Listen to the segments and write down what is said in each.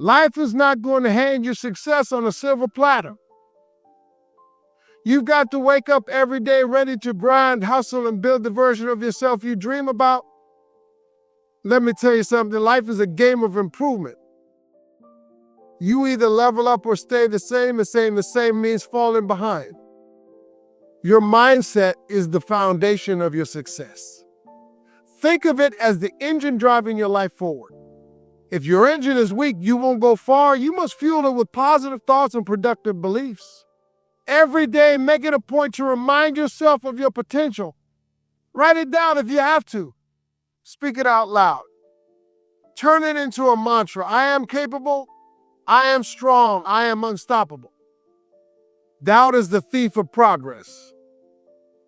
Life is not going to hand you success on a silver platter. You've got to wake up every day ready to grind, hustle, and build the version of yourself you dream about. Let me tell you something, life is a game of improvement. You either level up or stay the same, and staying the same means falling behind. Your mindset is the foundation of your success. Think of it as the engine driving your life forward. If your engine is weak, you won't go far. You must fuel it with positive thoughts and productive beliefs. Every day, make it a point to remind yourself of your potential. Write it down if you have to. Speak it out loud. Turn it into a mantra. I am capable. I am strong. I am unstoppable. Doubt is the thief of progress.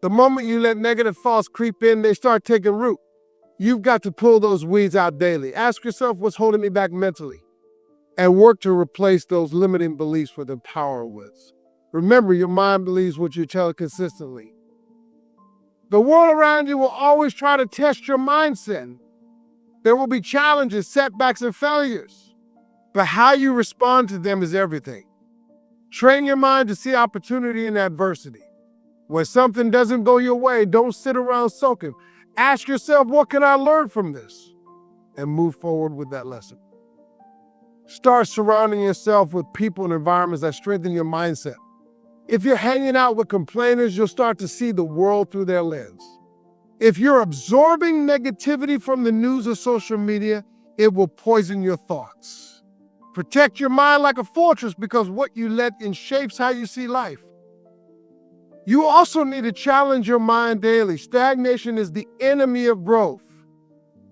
The moment you let negative thoughts creep in, they start taking root. You've got to pull those weeds out daily. Ask yourself what's holding me back mentally, and work to replace those limiting beliefs with empowering ones. Remember, your mind believes what you tell it consistently. The world around you will always try to test your mindset. There will be challenges, setbacks, and failures. But how you respond to them is everything. Train your mind to see opportunity in adversity. When something doesn't go your way, don't sit around sulking. Ask yourself, what can I learn from this? And move forward with that lesson. Start surrounding yourself with people and environments that strengthen your mindset. If you're hanging out with complainers, you'll start to see the world through their lens. If you're absorbing negativity from the news or social media, it will poison your thoughts. Protect your mind like a fortress, because what you let in shapes how you see life. You also need to challenge your mind daily. Stagnation is the enemy of growth.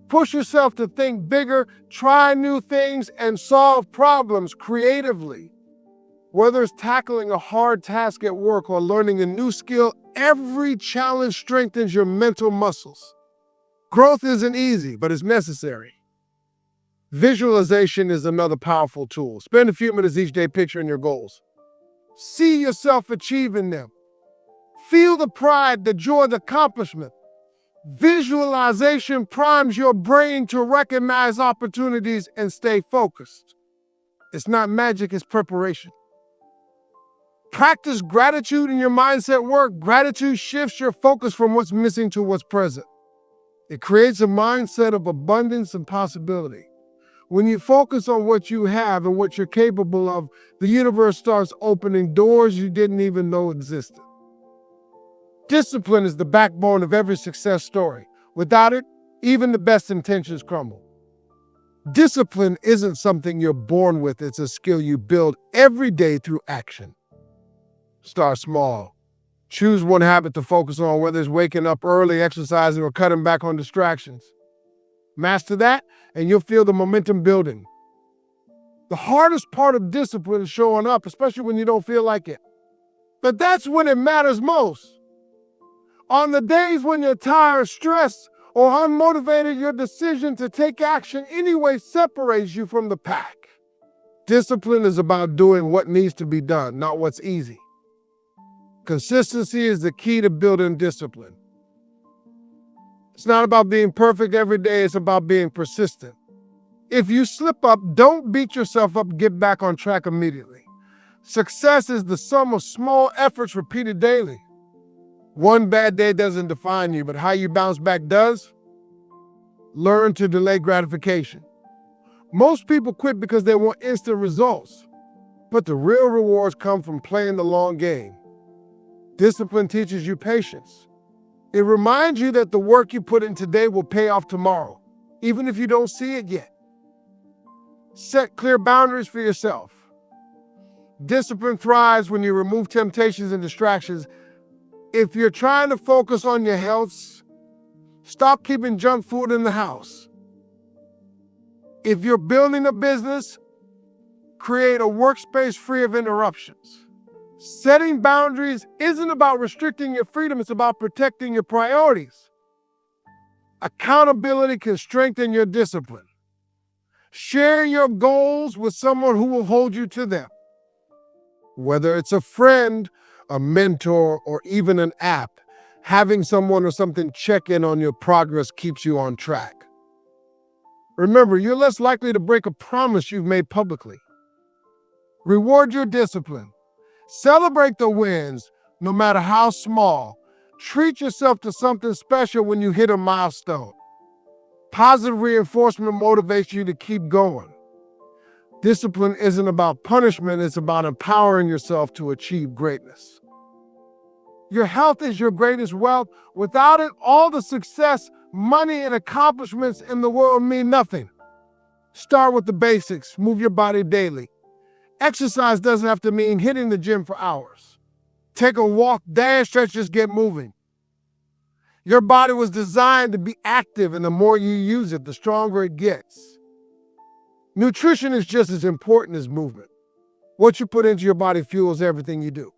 Push yourself to think bigger, try new things, and solve problems creatively. Whether it's tackling a hard task at work or learning a new skill, every challenge strengthens your mental muscles. Growth isn't easy, but it's necessary. Visualization is another powerful tool. Spend a few minutes each day picturing your goals. See yourself achieving them. Feel the pride, the joy, the accomplishment. Visualization primes your brain to recognize opportunities and stay focused. It's not magic, it's preparation. Practice gratitude in your mindset work. Gratitude shifts your focus from what's missing to what's present. It creates a mindset of abundance and possibility. When you focus on what you have and what you're capable of, the universe starts opening doors you didn't even know existed. Discipline is the backbone of every success story. Without it, even the best intentions crumble. Discipline isn't something you're born with, it's a skill you build every day through action. Start small. Choose one habit to focus on, whether it's waking up early, exercising, or cutting back on distractions. Master that, and you'll feel the momentum building. The hardest part of discipline is showing up, especially when you don't feel like it. But that's when it matters most. On the days when you're tired, stressed, or unmotivated, your decision to take action anyway separates you from the pack. Discipline is about doing what needs to be done, not what's easy. Consistency is the key to building discipline. It's not about being perfect every day, it's about being persistent. If you slip up, don't beat yourself up, get back on track immediately. Success is the sum of small efforts repeated daily. One bad day doesn't define you, but how you bounce back does. Learn to delay gratification. Most people quit because they want instant results, but the real rewards come from playing the long game. Discipline teaches you patience. It reminds you that the work you put in today will pay off tomorrow, even if you don't see it yet. Set clear boundaries for yourself. Discipline thrives when you remove temptations and distractions. If you're trying to focus on your health, stop keeping junk food in the house. If you're building a business, create a workspace free of interruptions. Setting boundaries isn't about restricting your freedom, it's about protecting your priorities. Accountability can strengthen your discipline. Share your goals with someone who will hold you to them. Whether it's a friend, a mentor, or even an app, having someone or something check in on your progress keeps you on track. Remember, you're less likely to break a promise you've made publicly. Reward your discipline. Celebrate the wins, no matter how small. Treat yourself to something special when you hit a milestone. Positive reinforcement motivates you to keep going. Discipline isn't about punishment, it's about empowering yourself to achieve greatness. Your health is your greatest wealth. Without it, all the success, money, and accomplishments in the world mean nothing. Start with the basics. Move your body daily. Exercise doesn't have to mean hitting the gym for hours. Take a walk, dance, stretch, just get moving. Your body was designed to be active, and the more you use it, the stronger it gets. Nutrition is just as important as movement. What you put into your body fuels everything you do.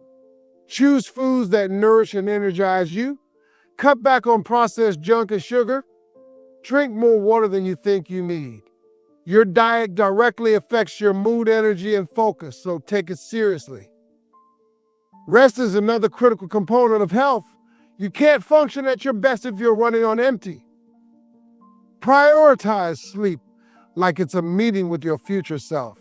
Choose foods that nourish and energize you. Cut back on processed junk and sugar. Drink more water than you think you need. Your diet directly affects your mood, energy, and focus, so take it seriously. Rest is another critical component of health. You can't function at your best if you're running on empty. Prioritize sleep like it's a meeting with your future self.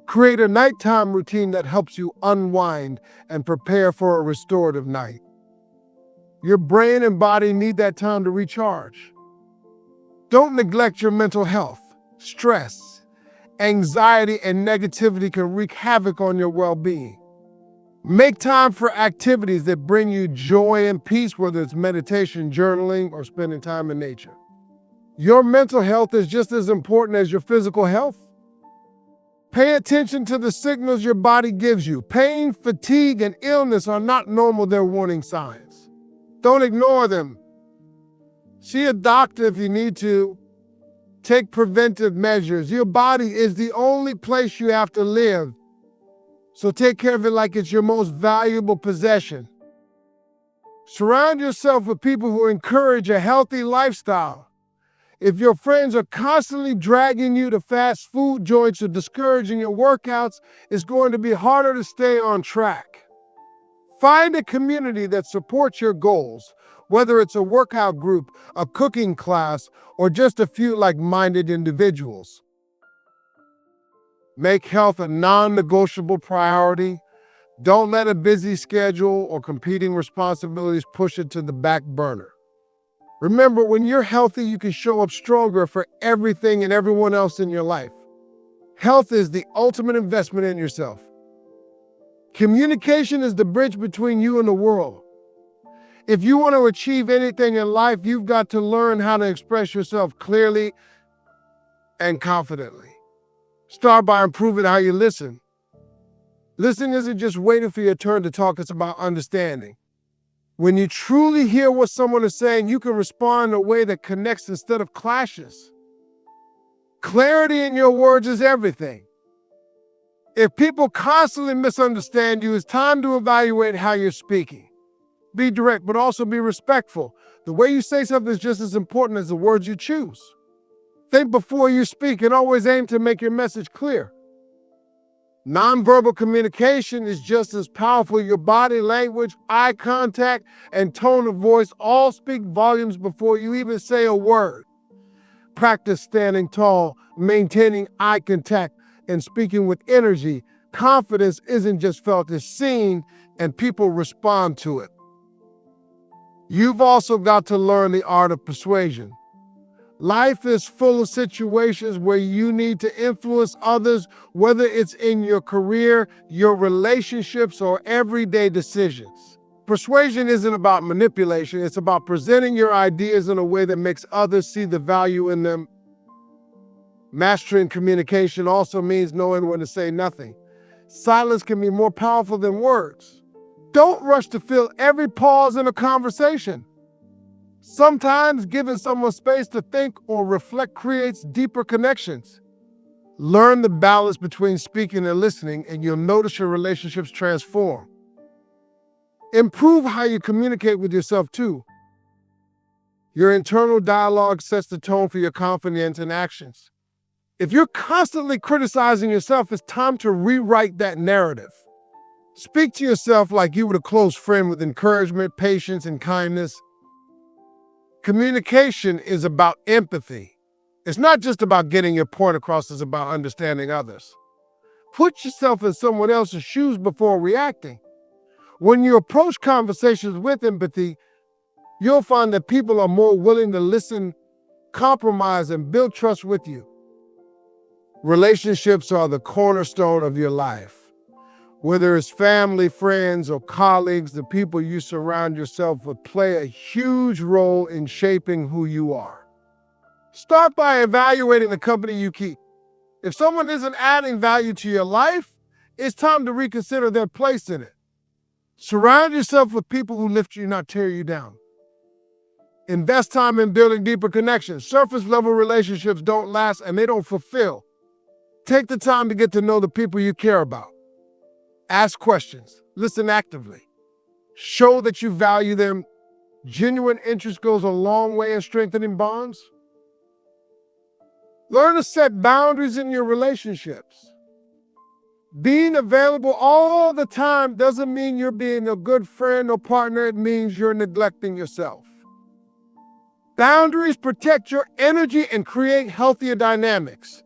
Create a nighttime routine that helps you unwind and prepare for a restorative night. Your brain and body need that time to recharge. Don't neglect your mental health. Stress, anxiety, and negativity can wreak havoc on your well-being. Make time for activities that bring you joy and peace, whether it's meditation, journaling, or spending time in nature. Your mental health is just as important as your physical health. Pay attention to the signals your body gives you. Pain, fatigue, and illness are not normal, they're warning signs. Don't ignore them. See a doctor if you need to. Take preventive measures. Your body is the only place you have to live. So take care of it like it's your most valuable possession. Surround yourself with people who encourage a healthy lifestyle. If your friends are constantly dragging you to fast food joints or discouraging your workouts, it's going to be harder to stay on track. Find a community that supports your goals, whether it's a workout group, a cooking class, or just a few like-minded individuals. Make health a non-negotiable priority. Don't let a busy schedule or competing responsibilities push it to the back burner. Remember, when you're healthy, you can show up stronger for everything and everyone else in your life. Health is the ultimate investment in yourself. Communication is the bridge between you and the world. If you want to achieve anything in life, you've got to learn how to express yourself clearly and confidently. Start by improving how you listen. Listening isn't just waiting for your turn to talk, it's about understanding. When you truly hear what someone is saying, you can respond in a way that connects instead of clashes. Clarity in your words is everything. If people constantly misunderstand you, it's time to evaluate how you're speaking. Be direct, but also be respectful. The way you say something is just as important as the words you choose. Think before you speak and always aim to make your message clear. Nonverbal communication is just as powerful. Your body language, eye contact, and tone of voice all speak volumes before you even say a word. Practice standing tall, maintaining eye contact, and speaking with energy. Confidence isn't just felt, it's seen, and people respond to it. You've also got to learn the art of persuasion. Life is full of situations where you need to influence others, whether it's in your career, your relationships, or everyday decisions. Persuasion isn't about manipulation, it's about presenting your ideas in a way that makes others see the value in them. Mastering communication also means knowing when to say nothing. Silence can be more powerful than words. Don't rush to fill every pause in a conversation. Sometimes giving someone space to think or reflect creates deeper connections. Learn the balance between speaking and listening, and you'll notice your relationships transform. Improve how you communicate with yourself too. Your internal dialogue sets the tone for your confidence and actions. If you're constantly criticizing yourself, it's time to rewrite that narrative. Speak to yourself like you would a close friend with encouragement, patience, and kindness. Communication is about empathy. It's not just about getting your point across, it's about understanding others. Put yourself in someone else's shoes before reacting. When you approach conversations with empathy, you'll find that people are more willing to listen, compromise, and build trust with you. Relationships are the cornerstone of your life. Whether it's family, friends, or colleagues, the people you surround yourself with play a huge role in shaping who you are. Start by evaluating the company you keep. If someone isn't adding value to your life, it's time to reconsider their place in it. Surround yourself with people who lift you, not tear you down. Invest time in building deeper connections. Surface-level relationships don't last and they don't fulfill. Take the time to get to know the people you care about. Ask questions. Listen actively. Show that you value them. Genuine interest goes a long way in strengthening bonds. Learn to set boundaries in your relationships. Being available all the time doesn't mean you're being a good friend or partner. It means you're neglecting yourself. Boundaries protect your energy and create healthier dynamics.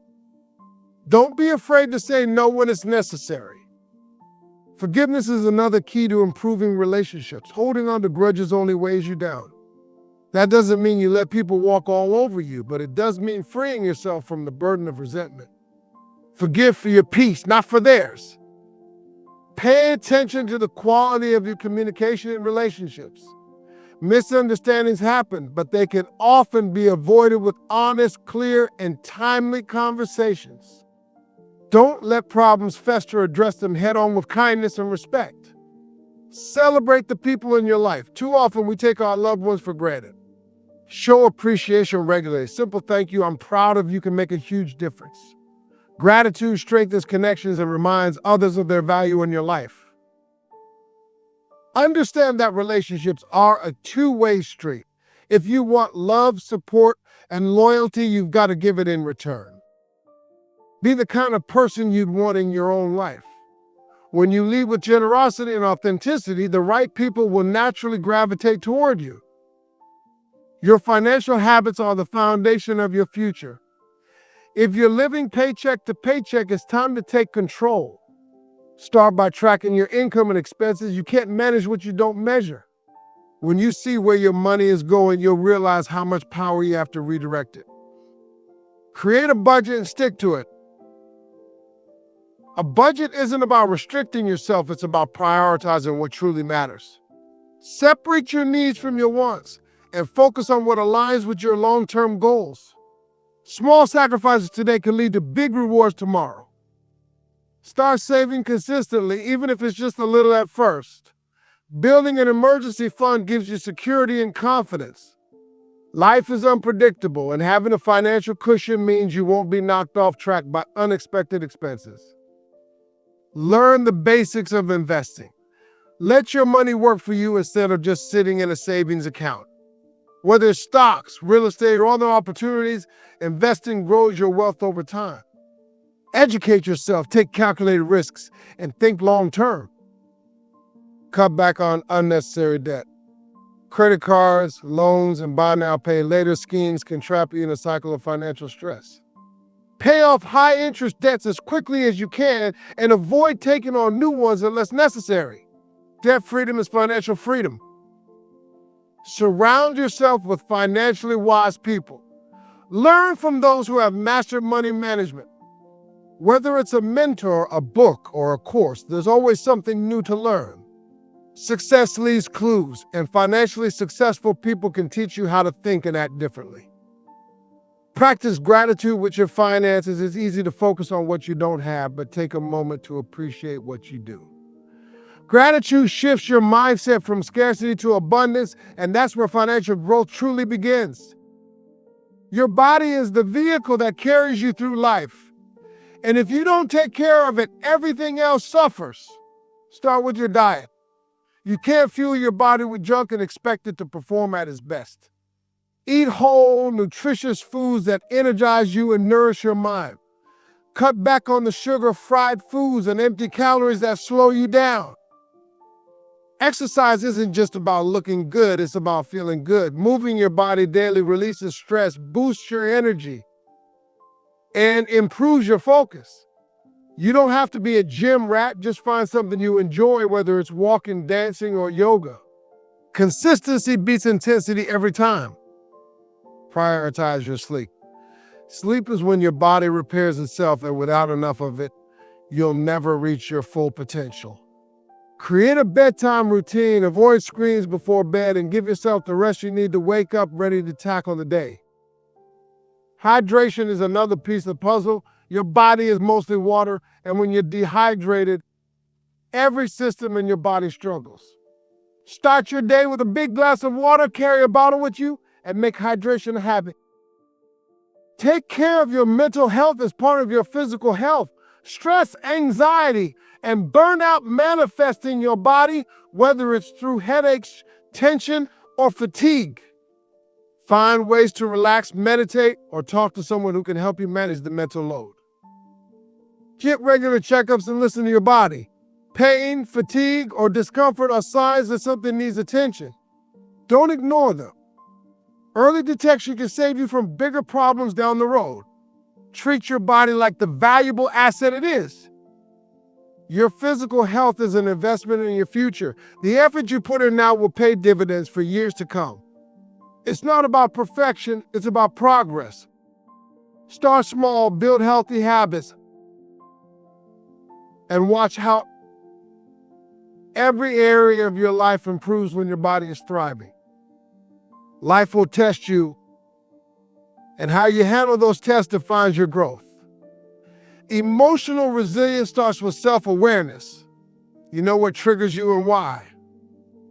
Don't be afraid to say no when it's necessary. Forgiveness is another key to improving relationships. Holding on to grudges only weighs you down. That doesn't mean you let people walk all over you, but it does mean freeing yourself from the burden of resentment. Forgive for your peace, not for theirs. Pay attention to the quality of your communication in relationships. Misunderstandings happen, but they can often be avoided with honest, clear, and timely conversations. Don't let problems fester. Address them head on with kindness and respect. Celebrate the people in your life. Too often we take our loved ones for granted. Show appreciation regularly. Simple thank you, I'm proud of you, can make a huge difference. Gratitude strengthens connections and reminds others of their value in your life. Understand that relationships are a two-way street. If you want love, support, and loyalty, you've got to give it in return. Be the kind of person you'd want in your own life. When you lead with generosity and authenticity, the right people will naturally gravitate toward you. Your financial habits are the foundation of your future. If you're living paycheck to paycheck, it's time to take control. Start by tracking your income and expenses. You can't manage what you don't measure. When you see where your money is going, you'll realize how much power you have to redirect it. Create a budget and stick to it. A budget isn't about restricting yourself, it's about prioritizing what truly matters. Separate your needs from your wants and focus on what aligns with your long-term goals. Small sacrifices today can lead to big rewards tomorrow. Start saving consistently, even if it's just a little at first. Building an emergency fund gives you security and confidence. Life is unpredictable, and having a financial cushion means you won't be knocked off track by unexpected expenses. Learn the basics of investing. Let your money work for you instead of just sitting in a savings account. Whether it's stocks, real estate, or other opportunities, investing grows your wealth over time. Educate yourself, take calculated risks, and think long-term. Cut back on unnecessary debt. Credit cards, loans, and buy now, pay later schemes can trap you in a cycle of financial stress. Pay off high-interest debts as quickly as you can and avoid taking on new ones unless necessary. Debt freedom is financial freedom. Surround yourself with financially wise people. Learn from those who have mastered money management. Whether it's a mentor, a book, or a course, there's always something new to learn. Success leaves clues, and financially successful people can teach you how to think and act differently. Practice gratitude with your finances. It's easy to focus on what you don't have, but take a moment to appreciate what you do. Gratitude shifts your mindset from scarcity to abundance, and that's where financial growth truly begins. Your body is the vehicle that carries you through life. And if you don't take care of it, everything else suffers. Start with your diet. You can't fuel your body with junk and expect it to perform at its best. Eat whole, nutritious foods that energize you and nourish your mind. Cut back on the sugar, fried foods, and empty calories that slow you down. Exercise isn't just about looking good, it's about feeling good. Moving your body daily releases stress, boosts your energy, and improves your focus. You don't have to be a gym rat, just find something you enjoy, whether it's walking, dancing, or yoga. Consistency beats intensity every time. Prioritize your sleep. Sleep is when your body repairs itself, and without enough of it, you'll never reach your full potential. Create a bedtime routine, avoid screens before bed, and give yourself the rest you need to wake up ready to tackle the day. Hydration is another piece of the puzzle. Your body is mostly water, and when you're dehydrated, every system in your body struggles. Start your day with a big glass of water, carry a bottle with you, and make hydration a habit. Take care of your mental health as part of your physical health. Stress, anxiety, and burnout manifest in your body, whether it's through headaches, tension, or fatigue. Find ways to relax, meditate, or talk to someone who can help you manage the mental load. Get regular checkups and listen to your body. Pain, fatigue, or discomfort are signs that something needs attention. Don't ignore them. Early detection can save you from bigger problems down the road. Treat your body like the valuable asset it is. Your physical health is an investment in your future. The effort you put in now will pay dividends for years to come. It's not about perfection, it's about progress. Start small, build healthy habits, and watch how every area of your life improves when your body is thriving. Life will test you, and how you handle those tests defines your growth. Emotional resilience starts with self-awareness. You know what triggers you and why.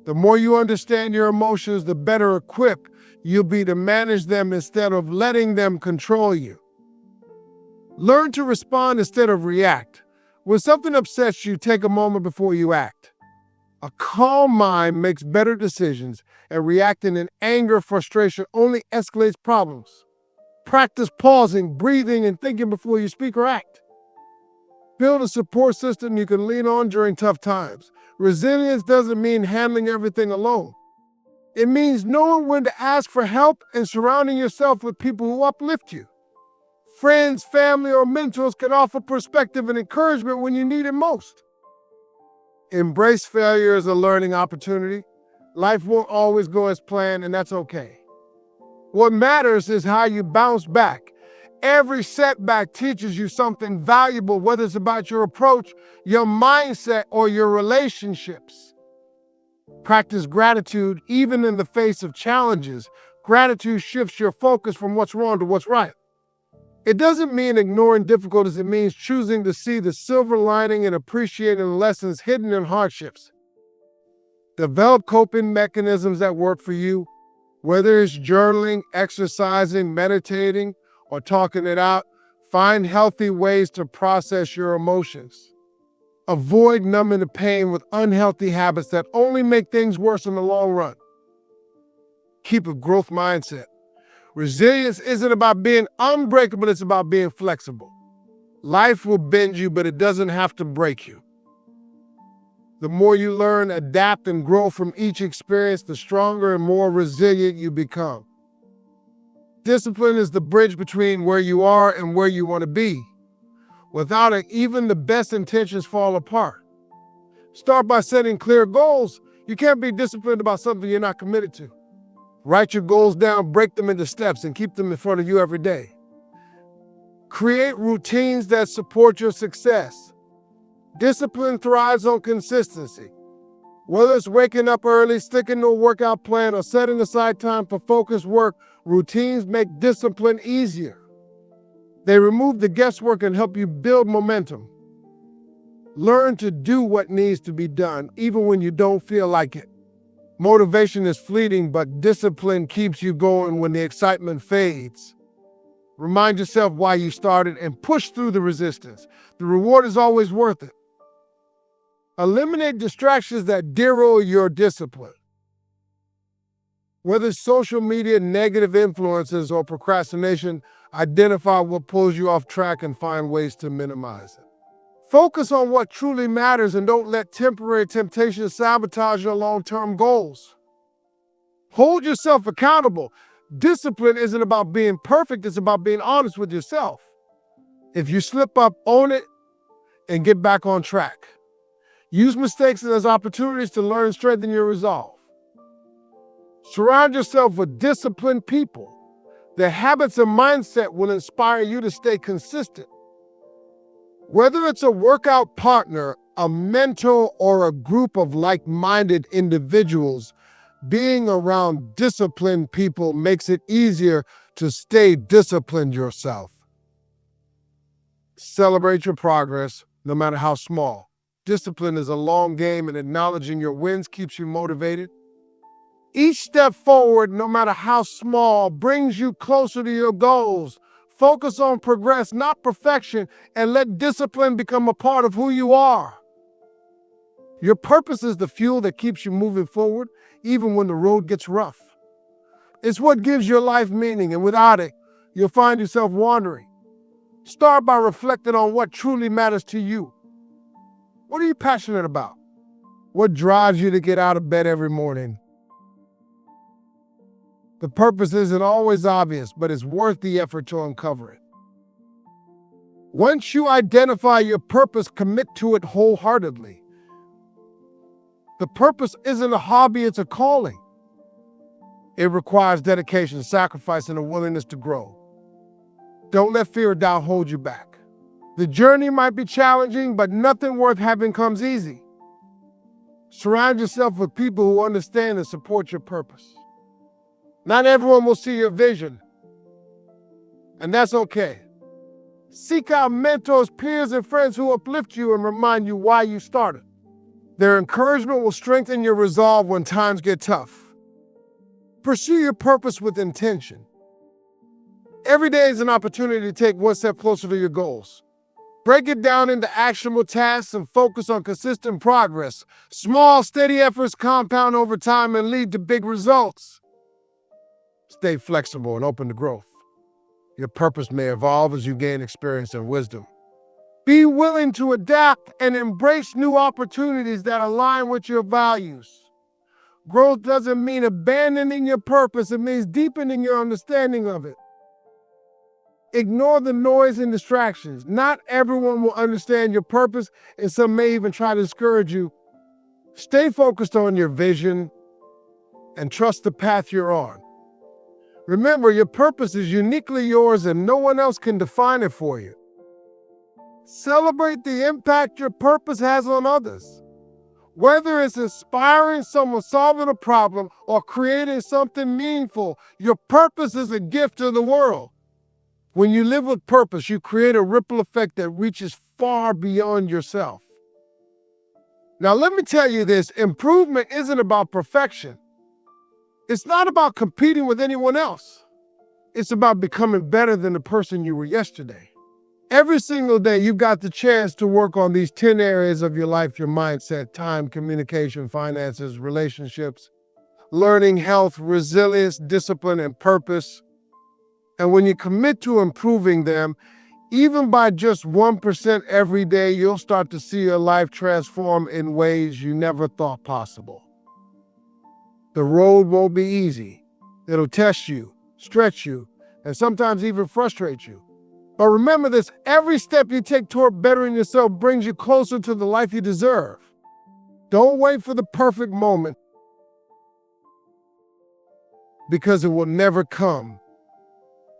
The more you understand your emotions, the better equipped you'll be to manage them instead of letting them control you. Learn to respond instead of react. When something upsets you, take a moment before you act. A calm mind makes better decisions, and reacting in anger, frustration only escalates problems. Practice pausing, breathing, and thinking before you speak or act. Build a support system you can lean on during tough times. Resilience doesn't mean handling everything alone. It means knowing when to ask for help and surrounding yourself with people who uplift you. Friends, family, or mentors can offer perspective and encouragement when you need it most. Embrace failure as a learning opportunity. Life won't always go as planned, and that's okay. What matters is how you bounce back. Every setback teaches you something valuable, whether it's about your approach, your mindset, or your relationships. Practice gratitude even in the face of challenges. Gratitude shifts your focus from what's wrong to what's right. It doesn't mean ignoring difficulties, it means choosing to see the silver lining and appreciating the lessons hidden in hardships. Develop coping mechanisms that work for you, whether it's journaling, exercising, meditating, or talking it out. Find healthy ways to process your emotions. Avoid numbing the pain with unhealthy habits that only make things worse in the long run. Keep a growth mindset. Resilience isn't about being unbreakable, it's about being flexible. Life will bend you, but it doesn't have to break you. The more you learn, adapt, and grow from each experience, the stronger and more resilient you become. Discipline is the bridge between where you are and where you want to be. Without it, even the best intentions fall apart. Start by setting clear goals. You can't be disciplined about something you're not committed to. Write your goals down, break them into steps, and keep them in front of you every day. Create routines that support your success. Discipline thrives on consistency. Whether it's waking up early, sticking to a workout plan, or setting aside time for focused work, routines make discipline easier. They remove the guesswork and help you build momentum. Learn to do what needs to be done, even when you don't feel like it. Motivation is fleeting, but discipline keeps you going when the excitement fades. Remind yourself why you started and push through the resistance. The reward is always worth it. Eliminate distractions that derail your discipline. Whether it's social media, negative influences, or procrastination, identify what pulls you off track and find ways to minimize it. Focus on what truly matters and don't let temporary temptations sabotage your long-term goals. Hold yourself accountable. Discipline isn't about being perfect, it's about being honest with yourself. If you slip up, own it and get back on track. Use mistakes as opportunities to learn and strengthen your resolve. Surround yourself with disciplined people. Their habits and mindset will inspire you to stay consistent. Whether it's a workout partner, a mentor, or a group of like-minded individuals, being around disciplined people makes it easier to stay disciplined yourself. Celebrate your progress, no matter how small. Discipline is a long game, and acknowledging your wins keeps you motivated. Each step forward, no matter how small, brings you closer to your goals. Focus on progress, not perfection, and let discipline become a part of who you are. Your purpose is the fuel that keeps you moving forward, even when the road gets rough. It's what gives your life meaning, and without it, you'll find yourself wandering. Start by reflecting on what truly matters to you. What are you passionate about? What drives you to get out of bed every morning? The purpose isn't always obvious, but it's worth the effort to uncover it. Once you identify your purpose, commit to it wholeheartedly. The purpose isn't a hobby, it's a calling. It requires dedication, sacrifice, and a willingness to grow. Don't let fear or doubt hold you back. The journey might be challenging, but nothing worth having comes easy. Surround yourself with people who understand and support your purpose. Not everyone will see your vision, and that's okay. Seek out mentors, peers, and friends who uplift you and remind you why you started. Their encouragement will strengthen your resolve when times get tough. Pursue your purpose with intention. Every day is an opportunity to take one step closer to your goals. Break it down into actionable tasks and focus on consistent progress. Small, steady efforts compound over time and lead to big results. Stay flexible and open to growth. Your purpose may evolve as you gain experience and wisdom. Be willing to adapt and embrace new opportunities that align with your values. Growth doesn't mean abandoning your purpose, it means deepening your understanding of it. Ignore the noise and distractions. Not everyone will understand your purpose, and some may even try to discourage you. Stay focused on your vision and trust the path you're on. Remember, your purpose is uniquely yours and no one else can define it for you. Celebrate the impact your purpose has on others. Whether it's inspiring someone, solving a problem, or creating something meaningful, your purpose is a gift to the world. When you live with purpose, you create a ripple effect that reaches far beyond yourself. Now, let me tell you this, improvement isn't about perfection. It's not about competing with anyone else. It's about becoming better than the person you were yesterday. Every single day, you've got the chance to work on these 10 areas of your life: your mindset, time, communication, finances, relationships, learning, health, resilience, discipline, and purpose. And when you commit to improving them, even by just 1% every day, you'll start to see your life transform in ways you never thought possible. The road won't be easy. It'll test you, stretch you, and sometimes even frustrate you. But remember this, every step you take toward bettering yourself brings you closer to the life you deserve. Don't wait for the perfect moment, because it will never come.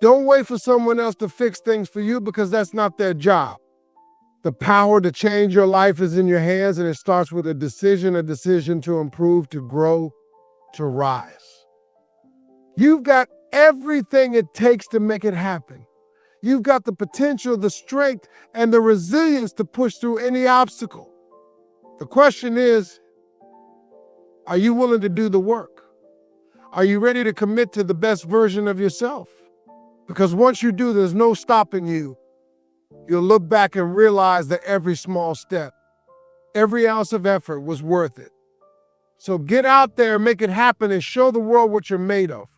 Don't wait for someone else to fix things for you, because that's not their job. The power to change your life is in your hands, and it starts with a decision to improve, to grow, to rise. You've got everything it takes to make it happen. You've got the potential, the strength, and the resilience to push through any obstacle. The question is, are you willing to do the work? Are you ready to commit to the best version of yourself? Because once you do, there's no stopping you. You'll look back and realize that every small step, every ounce of effort was worth it. So get out there, make it happen, and show the world what you're made of.